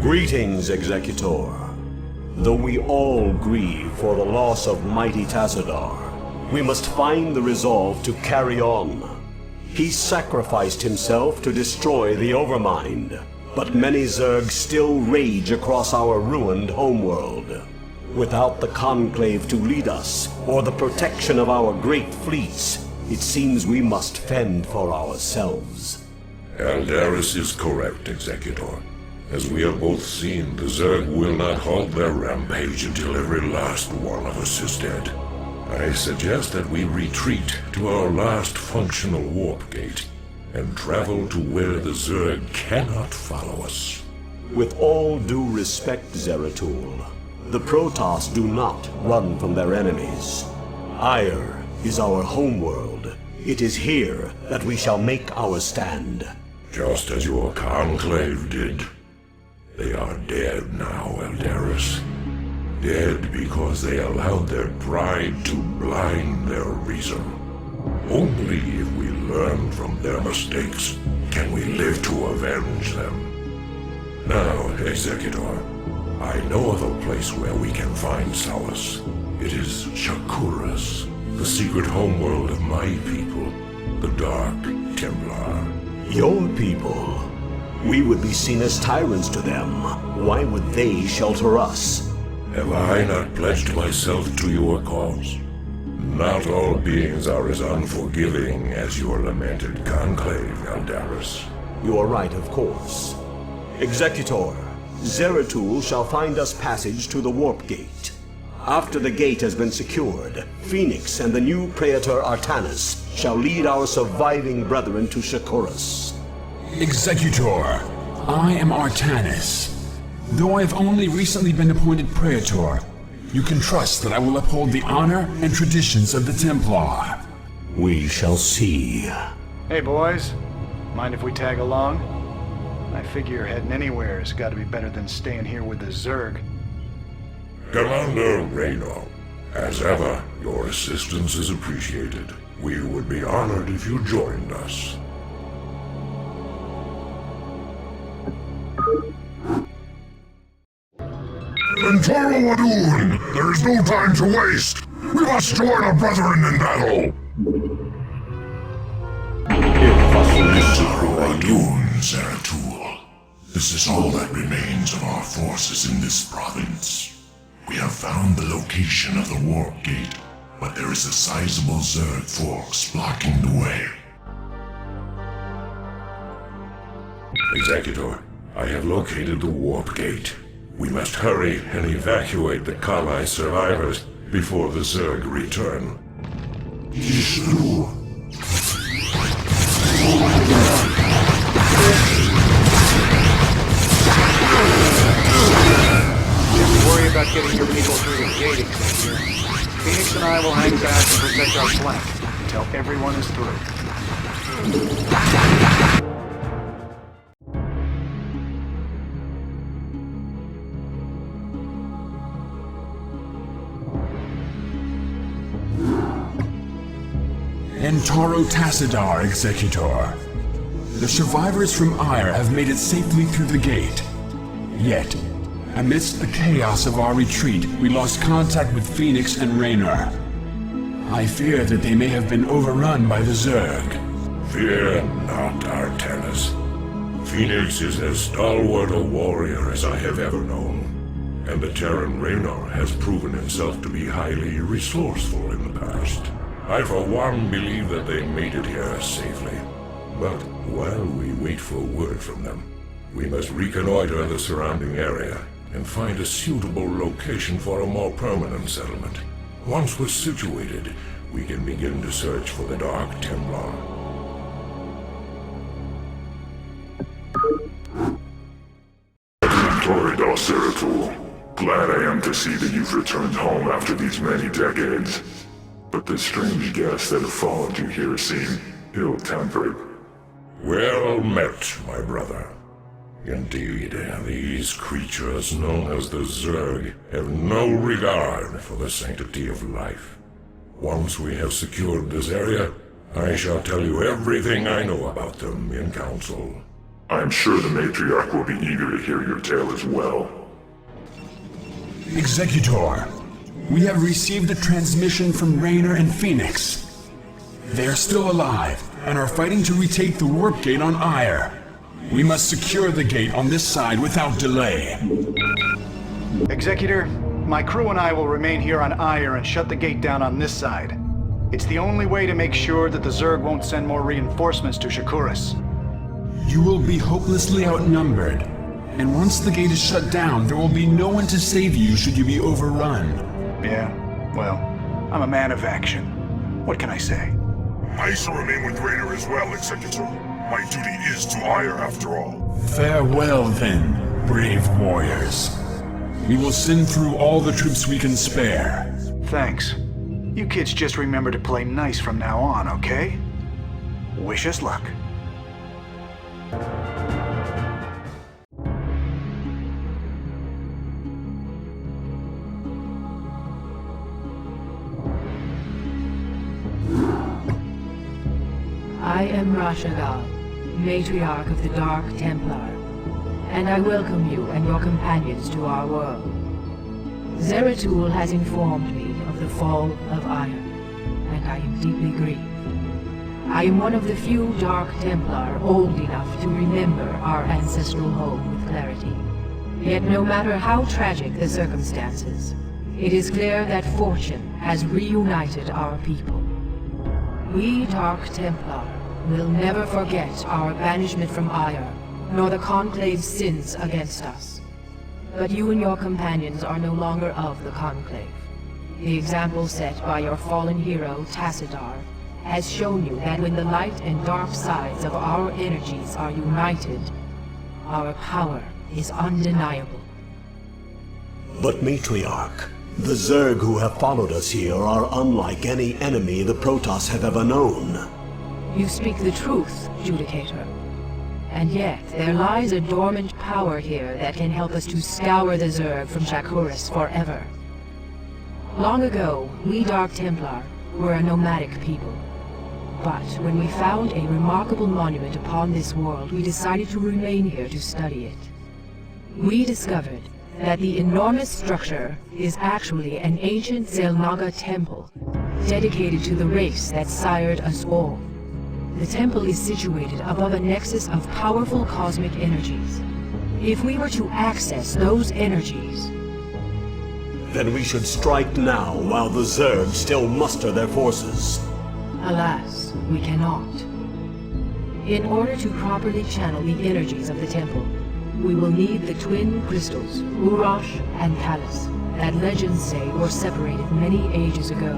Greetings, Executor. Though we all grieve for the loss of mighty Tassadar, we must find the resolve to carry on. He sacrificed himself to destroy the Overmind, but many Zerg still rage across our ruined homeworld. Without the Conclave to lead us, or the protection of our great fleets, it seems we must fend for ourselves. Eldaris is correct, Executor. As we have both seen, the Zerg will not halt their rampage until every last one of us is dead. I suggest that we retreat to our last functional warp gate and travel to where the Zerg cannot follow us. With all due respect, Zeratul, the Protoss do not run from their enemies. Ire is our homeworld. It is here that we shall make our stand. Just as your Conclave did. They are dead now, Eldaris. Dead because they allowed their pride to blind their reason. Only if we learn from their mistakes can we live to avenge them. Now, Executor, I know of a place where we can find solace. It is Shakuras, the secret homeworld of my people, the Dark Templar. Your people? We would be seen as tyrants to them. Why would they shelter us? Have I not pledged myself to your cause? Not all beings are as unforgiving as your lamented Conclave, Eldaris. You are right, of course. Executor, Zeratul shall find us passage to the Warp Gate. After the gate has been secured, Phoenix and the new Praetor Artanis shall lead our surviving brethren to Shakuras. Executor, I am Artanis. Though I have only recently been appointed Praetor, you can trust that I will uphold the honor and traditions of the Templar. We shall see. Hey boys, mind if we tag along? I figure heading anywhere has got to be better than staying here with the Zerg. Commander Raynor, as ever, your assistance is appreciated. We would be honored if you joined us. Entaro Wadun! There is no time to waste! We must join our brethren in battle! Entaro Wadun, Zeratul. This is all that remains of our forces in this province. We have found the location of the warp gate, but there is a sizable Zerg force blocking the way. Executor, I have located the warp gate. We must hurry and evacuate the Kali survivors before the Zerg return. Ishnu. Worry about getting your people through the gate, Executor. Phoenix and I will hang back and protect our flank until everyone is through. Entaro Tassadar, Executor. The survivors from Ire have made it safely through the gate. Yet, amidst the chaos of our retreat, we lost contact with Phoenix and Raynor. I fear that they may have been overrun by the Zerg. Fear not, Artanis. Phoenix is as stalwart a warrior as I have ever known, and the Terran Raynor has proven himself to be highly resourceful in the past. I for one believe that they made it here safely. But while we wait for word from them, we must reconnoiter the surrounding area and find a suitable location for a more permanent settlement. Once we're situated, we can begin to search for the Dark Templar. Protoss, glad I am to see that you've returned home after these many decades. But the strange guests that have followed you here seem ill-tempered. Well met, my brother. Indeed, these creatures known as the Zerg have no regard for the sanctity of life. Once we have secured this area, I shall tell you everything I know about them in council. I'm sure the Matriarch will be eager to hear your tale as well. Executor, we have received a transmission from Raynor and Phoenix. They are still alive and are fighting to retake the warp gate on Ire. We must secure the gate on this side without delay. Executor, my crew and I will remain here on Ire and shut the gate down on this side. It's the only way to make sure that the Zerg won't send more reinforcements to Shakuras. You will be hopelessly outnumbered, and once the gate is shut down, there will be no one to save you should you be overrun. Yeah, well, I'm a man of action. What can I say? I shall remain with Raynor as well, Executor. My duty is to Ire after all. Farewell then, brave warriors. We will send through all the troops we can spare. Thanks. You kids just remember to play nice from now on, okay? Wish us luck. I am Rashagal, Matriarch of the Dark Templar, and I welcome you and your companions to our world. Zeratul has informed me of the fall of Iron, and I am deeply grieved. I am one of the few Dark Templar old enough to remember our ancestral home with clarity. Yet no matter how tragic the circumstances, it is clear that fortune has reunited our people. We Dark Templar will never forget our banishment from Ire, nor the Conclave's sins against us. But you and your companions are no longer of the Conclave. The example set by your fallen hero, Tassadar, has shown you that when the light and dark sides of our energies are united, our power is undeniable. But Matriarch, the Zerg who have followed us here are unlike any enemy the Protoss have ever known. You speak the truth, Judicator. And yet, there lies a dormant power here that can help us to scour the Zerg from Shakuras forever. Long ago, we Dark Templar were a nomadic people. But when we found a remarkable monument upon this world, we decided to remain here to study it. We discovered that the enormous structure is actually an ancient Zelnaga temple, dedicated to the race that sired us all. The temple is situated above a nexus of powerful cosmic energies. If we were to access those energies, Then we should strike now while the Zerg still muster their forces. alas, we cannot. In order to properly channel the energies of the temple, we will need the twin crystals, Urash and Callus, that legends say were separated many ages ago.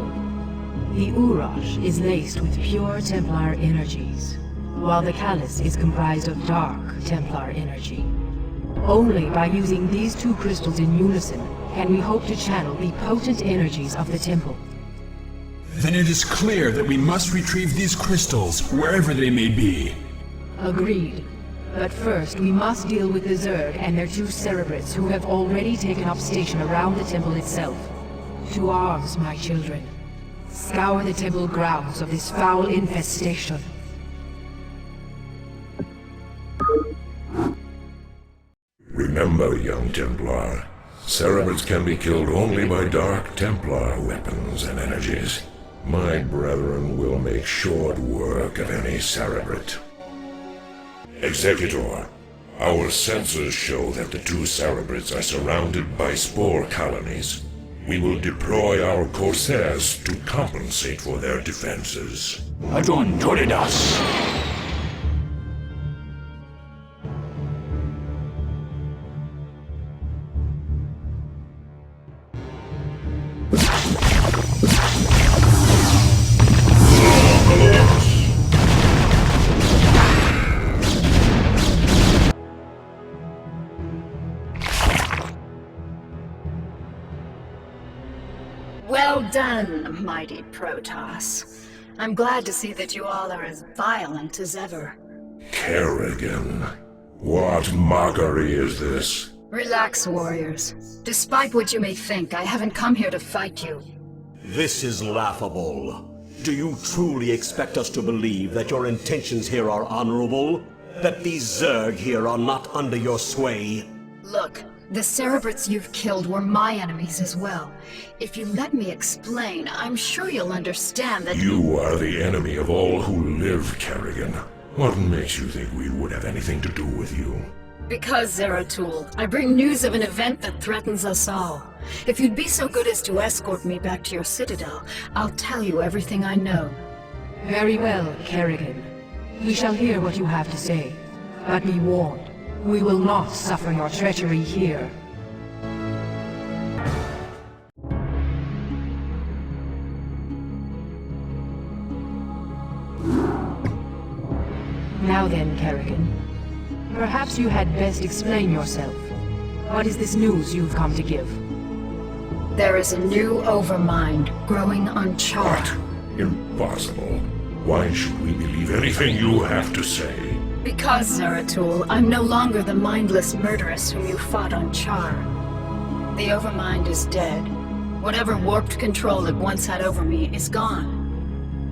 The Urash is laced with pure Templar energies, while the Callus is comprised of dark Templar energy. Only by using these two crystals in unison can we hope to channel the potent energies of the temple. Then it is clear that we must retrieve these crystals, wherever they may be. Agreed. But first, we must deal with the Zerg and their two Cerebrates who have already taken up station around the temple itself. To arms, my children. Scour the temple grounds of this foul infestation. Remember, young Templar, Cerebrates can be killed only by Dark Templar weapons and energies. My brethren will make short work of any Cerebrate. Executor, our sensors show that the two Cerebrates are surrounded by spore colonies. We will deploy our Corsairs to compensate for their defenses. Adon Toridas! done, mighty Protoss. I'm glad to see that you all are as violent as ever. Kerrigan, what mockery is this? Relax, warriors. Despite what you may think, I haven't come here to fight you. This is laughable. Do you truly expect us to believe that your intentions here are honorable? That these Zerg here are not under your sway? Look, the Cerebrats you've killed were my enemies as well. If you let me explain, I'm sure you'll understand that— You are the enemy of all who live, Kerrigan. What makes you think we would have anything to do with you? Because, Zeratul, I bring news of an event that threatens us all. If you'd be so good as to escort me back to your citadel, I'll tell you everything I know. Very well, Kerrigan. We shall hear what you have to say. But be warned, we will not suffer your treachery here. Now then, Kerrigan. Perhaps you had best explain yourself. What is this news you've come to give? There is a new Overmind growing on Char. What? Impossible. Why should we believe anything you have to say? Because, Zeratul, I'm no longer the mindless murderess whom you fought on Char. The Overmind is dead. Whatever warped control it once had over me is gone.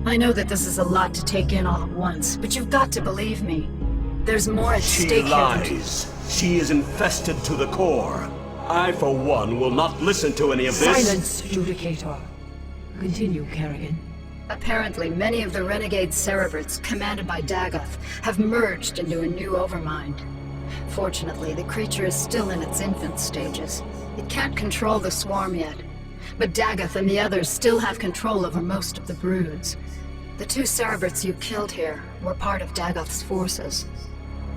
I know that this is a lot to take in all at once, but you've got to believe me. There's more at She stake lies. She is infested to the core. I, for one, will not listen to any of this. Silence, Judicator. Continue, Kerrigan. Apparently, many of the renegade Cerebrats, commanded by Dagoth, have merged into a new Overmind. Fortunately, the creature is still in its infant stages. It can't control the swarm yet, but Dagoth and the others still have control over most of the broods. The 2 Cerebrats you killed here were part of Dagoth's forces.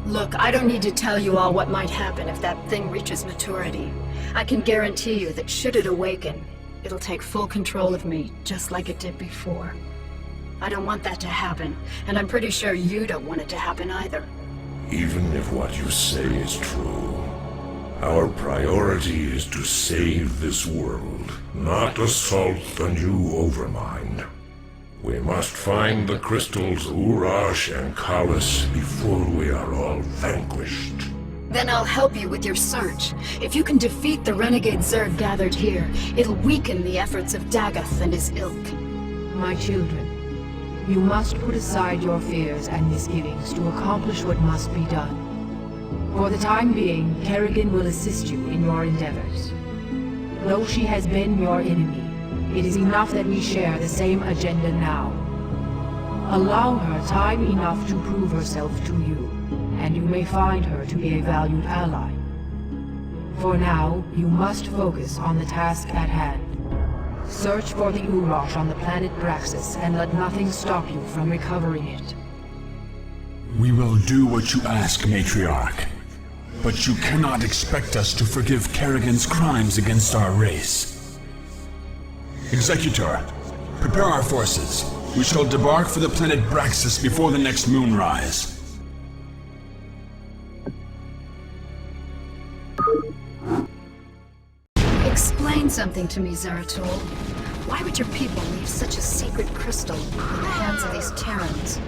Look, I don't need to tell you all what might happen if that thing reaches maturity. I can guarantee you that should it awaken, it'll take full control of me, just like it did before. I don't want that to happen, and I'm pretty sure you don't want it to happen either. Even if what you say is true, our priority is to save this world, not assault the new Overmind. We must find the crystals Urash and Kalis before we are all vanquished. Then I'll help you with your search. If you can defeat the renegade Zerg gathered here, it'll weaken the efforts of Dagoth and his ilk. My children, you must put aside your fears and misgivings to accomplish what must be done. For the time being, Kerrigan will assist you in your endeavors. Though she has been your enemy, it is enough that we share the same agenda now. Allow her time enough to prove herself to you, and you may find her to be a valued ally. For now, you must focus on the task at hand. Search for the Urash on the planet Braxis, and let nothing stop you from recovering it. We will do what you ask, Matriarch. But you cannot expect us to forgive Kerrigan's crimes against our race. Executor, prepare our forces. We shall debark for the planet Braxis before the next moonrise. Explain something to me, Zeratul. Why would your people leave such a secret crystal in the hands of these Terrans?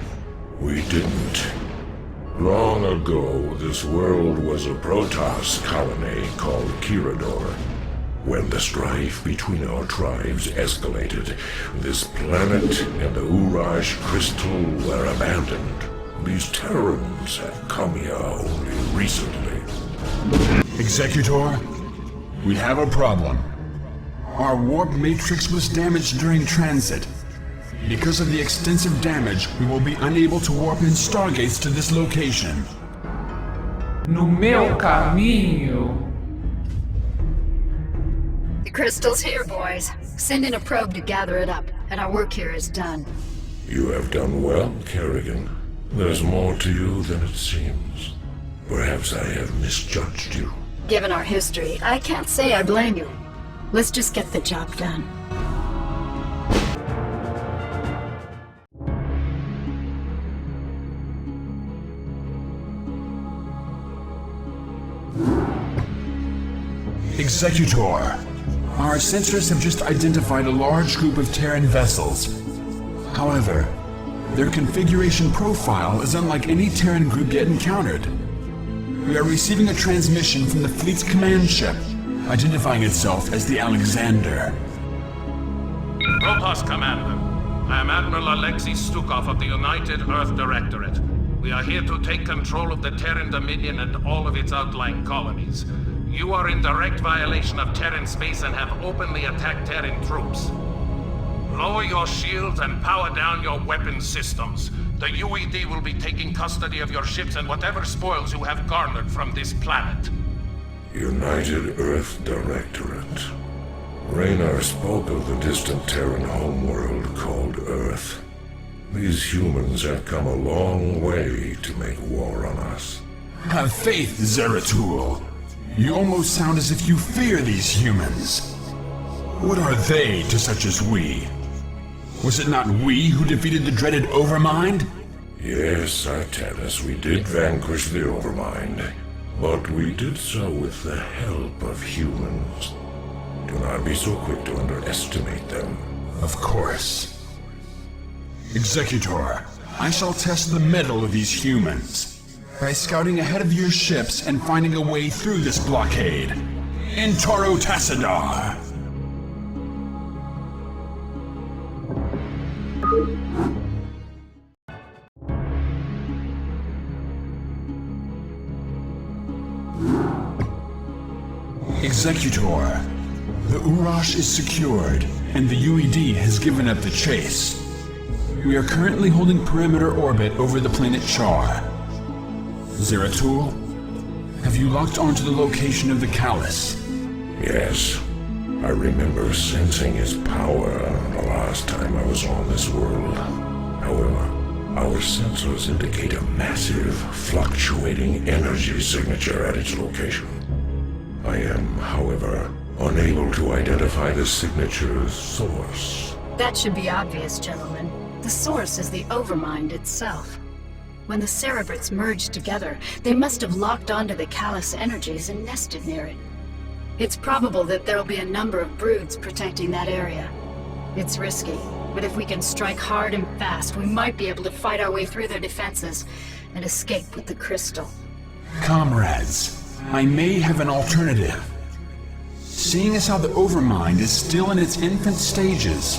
We didn't. Long ago, this world was a Protoss colony called Kirador. When the strife between our tribes escalated, this planet and the Urash crystal were abandoned. These Terrans have come here only recently. Executor, we have a problem. Our warp matrix was damaged during transit. Because of the extensive damage, we will be unable to warp in stargates to this location. No meu caminho. The crystal's here, boys. Send in a probe to gather it up, and our work here is done. You have done well, Kerrigan. There's more to you than it seems. Perhaps I have misjudged you. Given our history, I can't say I blame you. Let's just get the job done. Executor, Our sensors have just identified a large group of Terran vessels. However, their configuration profile is unlike any Terran group yet encountered. We are receiving a transmission from the fleet's command ship, identifying itself as the Alexander. Protoss Commander, I am Admiral Alexei Stukov of the United Earth Directorate. We are here to take control of the Terran Dominion and all of its outlying colonies. You are in direct violation of Terran space and have openly attacked Terran troops. Lower your shields and power down your weapon systems. The UED will be taking custody of your ships and whatever spoils you have garnered from this planet. United Earth Directorate. Raynar spoke of the distant Terran homeworld called Earth. These humans have come a long way to make war on us. Have faith, Zeratul. You almost sound as if you fear these humans. What are they to such as we? Was it not we who defeated the dreaded Overmind? Yes, Artanis, we did vanquish the Overmind, but we did so with the help of humans. Do not be so quick to underestimate them. Of course. Executor, I shall test the mettle of these humans by scouting ahead of your ships and finding a way through this blockade. In Toro Tassadar! Executor, the Urash is secured, and the UED has given up the chase. We are currently holding perimeter orbit over the planet Char. Zeratul, have you locked onto the location of the Callus? Yes, I remember sensing his power the last time I was on this world. However, our sensors indicate a massive, fluctuating energy signature at its location. I am, however, unable to identify the signature's source. That should be obvious, gentlemen. The source is the Overmind itself. When the Cerebrates merged together, they must have locked onto the Callus energies and nested near it. It's probable that there'll be a number of broods protecting that area. It's risky, but if we can strike hard and fast, we might be able to fight our way through their defenses and escape with the crystal. Comrades, I may have an alternative. Seeing as how the Overmind is still in its infant stages,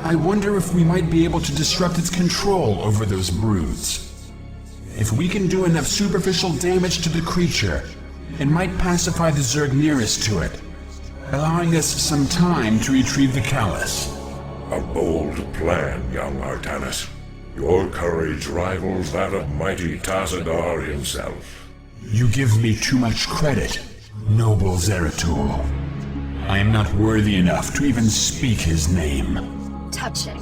I wonder if we might be able to disrupt its control over those broods. If we can do enough superficial damage to the creature, it might pacify the Zerg nearest to it, allowing us some time to retrieve the Callus. A bold plan, young Artanis. Your courage rivals that of mighty Tassadar himself. You give me too much credit, noble Zeratul. I am not worthy enough to even speak his name. Touching.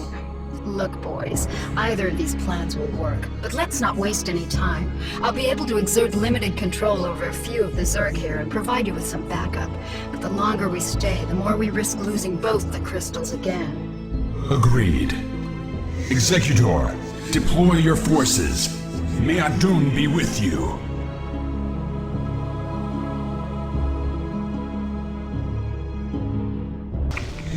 Look, boys, either of these plans will work, but let's not waste any time. I'll be able to exert limited control over a few of the Zerg here and provide you with some backup. But the longer we stay, the more we risk losing both the crystals again. Agreed. Executor, deploy your forces. May Adun be with you.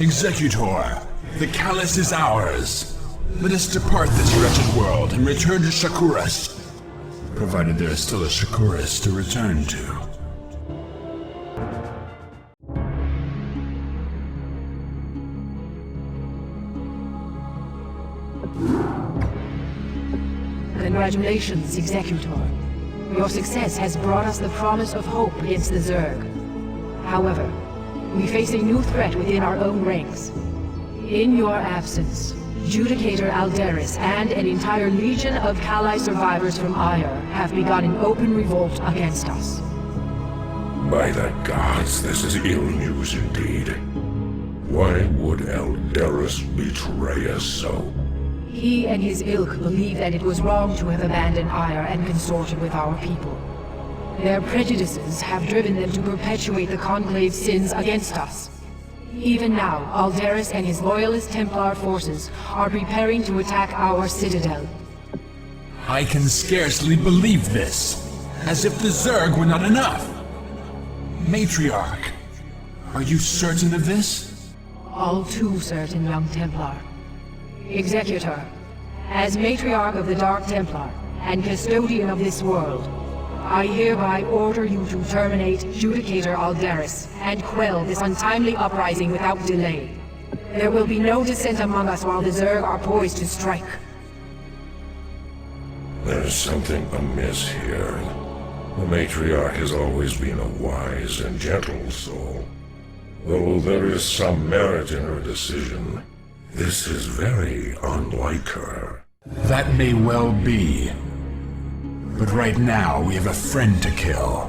Executor, the Callus is ours. Let us depart this wretched world and return to Shakuras. Provided there is still a Shakuras to return to. Congratulations, Executor. Your success has brought us the promise of hope against the Zerg. However, we face a new threat within our own ranks. In your absence, Judicator Alderis and an entire legion of Kali survivors from Ire have begun an open revolt against us. By the gods, this is ill news indeed. Why would Alderis betray us so? He and his ilk believe that it was wrong to have abandoned Ire and consorted with our people. Their prejudices have driven them to perpetuate the Conclave's sins against us. Even now, Alderis and his loyalist Templar forces are preparing to attack our citadel. I can scarcely believe this. As if the Zerg were not enough. Matriarch, Are you certain of this? All too certain, young Templar. Executor, as Matriarch of the Dark Templar and Custodian of this world, I hereby order you to terminate Judicator Aldaris and quell this untimely uprising without delay. There will be no dissent among us while the Zerg are poised to strike. There's something amiss here. The Matriarch has always been a wise and gentle soul. Though there is some merit in her decision, this is very unlike her. That may well be. But right now, we have a friend to kill.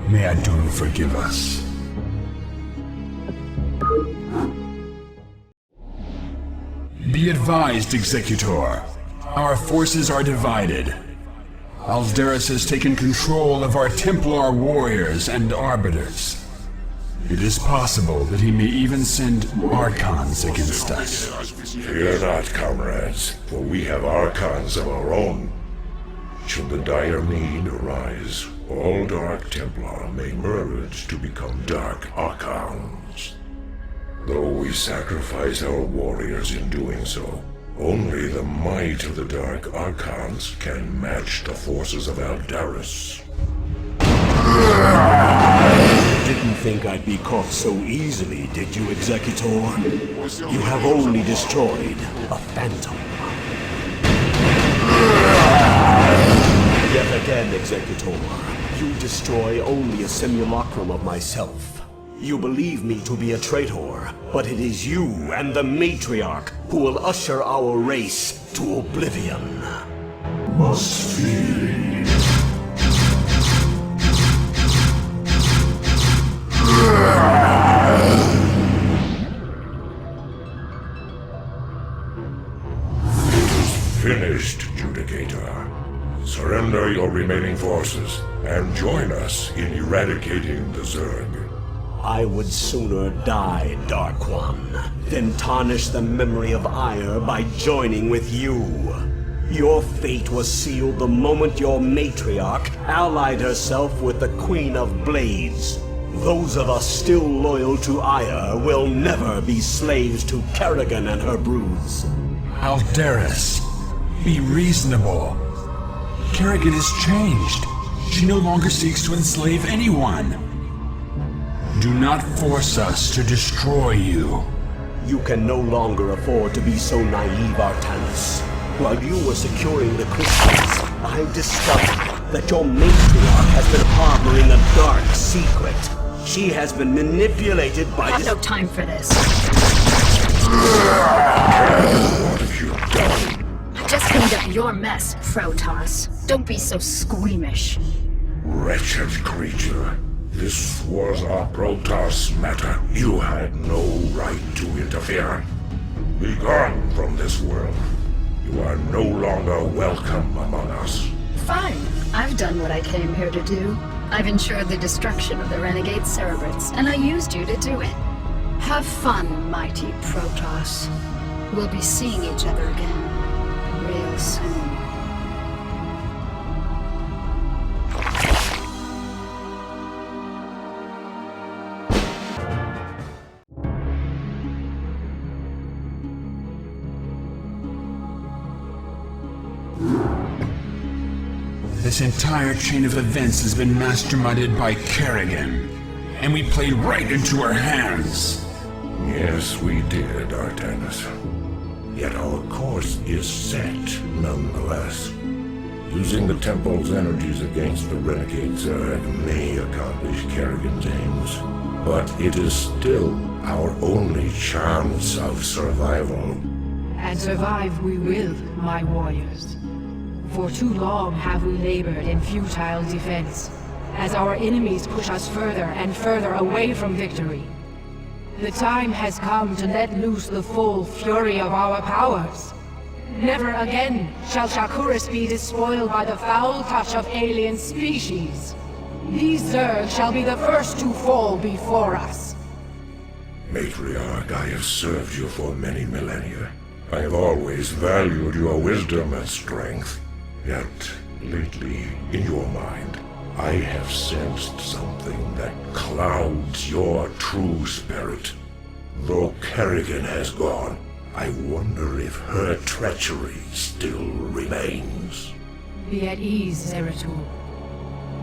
May Adun forgive us. Be advised, Executor. Our forces are divided. Aldaris has taken control of our Templar warriors and arbiters. It is possible that he may even send Archons against us. Fear not, comrades, for we have Archons of our own. Should the dire need arise, all Dark Templar may merge to become Dark Archons. Though we sacrifice our warriors in doing so, only the might of the Dark Archons can match the forces of Aldaris. Didn't think I'd be caught so easily, did you, Executor? You have only destroyed a phantom. Yet again, Executor, you destroy only a simulacrum of myself. You believe me to be a traitor, but it is you and the Matriarch who will usher our race to oblivion. Must feed. Finished, Judicator. Surrender your remaining forces and join us in eradicating the Zerg. I would sooner die, Dark One, than tarnish the memory of Ire by joining with you. Your fate was sealed the moment your Matriarch allied herself with the Queen of Blades. Those of us still loyal to Ire will never be slaves to Kerrigan and her broods. Aldaris, be reasonable. Kerrigan has changed. She no longer seeks to enslave anyone. Do not force us to destroy you. You can no longer afford to be so naive, Artanis. While you were securing the Christians, I discovered that your Matriarch has been harboring a dark secret. She has been manipulated by I have no time for this. What have you done? I just cleaned up your mess, Protoss. Don't be so squeamish. Wretched creature. This was a Protoss matter. You had no right to interfere. Be gone from this world. You are no longer welcome among us. Fine. I've done what I came here to do. I've ensured the destruction of the renegade Cerebrits, and I used you to do it. Have fun, mighty Protoss. We'll be seeing each other again real soon. This entire chain of events has been masterminded by Kerrigan, and we played right into her hands. Yes, we did, Artanis. Yet our course is set, nonetheless. Using the Temple's energies against the Renegade Zerg may accomplish Kerrigan's aims, but it is still our only chance of survival. And survive we will, my warriors. For too long have we labored in futile defense, as our enemies push us further and further away from victory. The time has come to let loose the full fury of our powers. Never again shall Shakuris be despoiled by the foul touch of alien species. These Zerg shall be the first to fall before us. Matriarch, I have served you for many millennia. I have always valued your wisdom and strength. Yet, lately, in your mind, I have sensed something that clouds your true spirit. Though Kerrigan has gone, I wonder if her treachery still remains. Be at ease, Zeratul.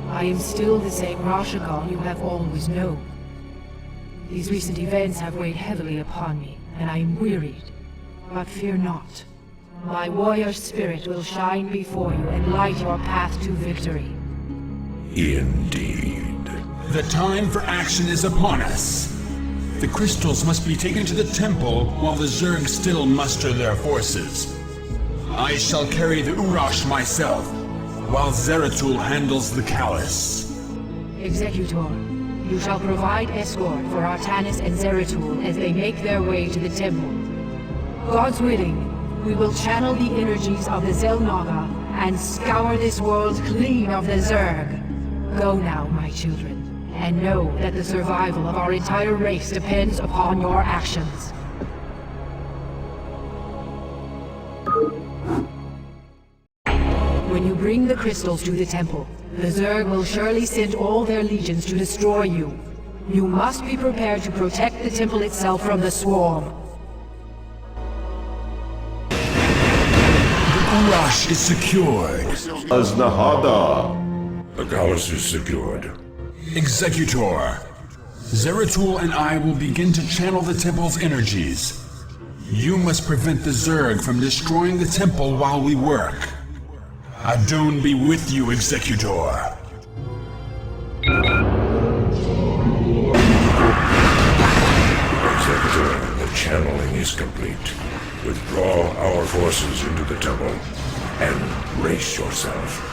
I am still the same Rashagal you have always known. These recent events have weighed heavily upon me, and I am wearied. But fear not. My warrior spirit will shine before you and light your path to victory. Indeed. The time for action is upon us. The crystals must be taken to the temple while the Zerg still muster their forces. I shall carry the Urash myself, while Zeratul handles the Callus. Executor, you shall provide escort for Artanis and Zeratul as they make their way to the temple. God's willing, we will channel the energies of the Zelnaga and scour this world clean of the Zerg. Go now, my children, and know that the survival of our entire race depends upon your actions. When you bring the crystals to the temple, the Zerg will surely send all their legions to destroy you. You must be prepared to protect the temple itself from the swarm. Urash is secured. The Callus is secured. Executor, Zeratul and I will begin to channel the temple's energies. You must prevent the Zerg from destroying the temple while we work. Adun be with you, Executor. Executor, the channeling is complete. Withdraw our forces into the temple and brace yourself.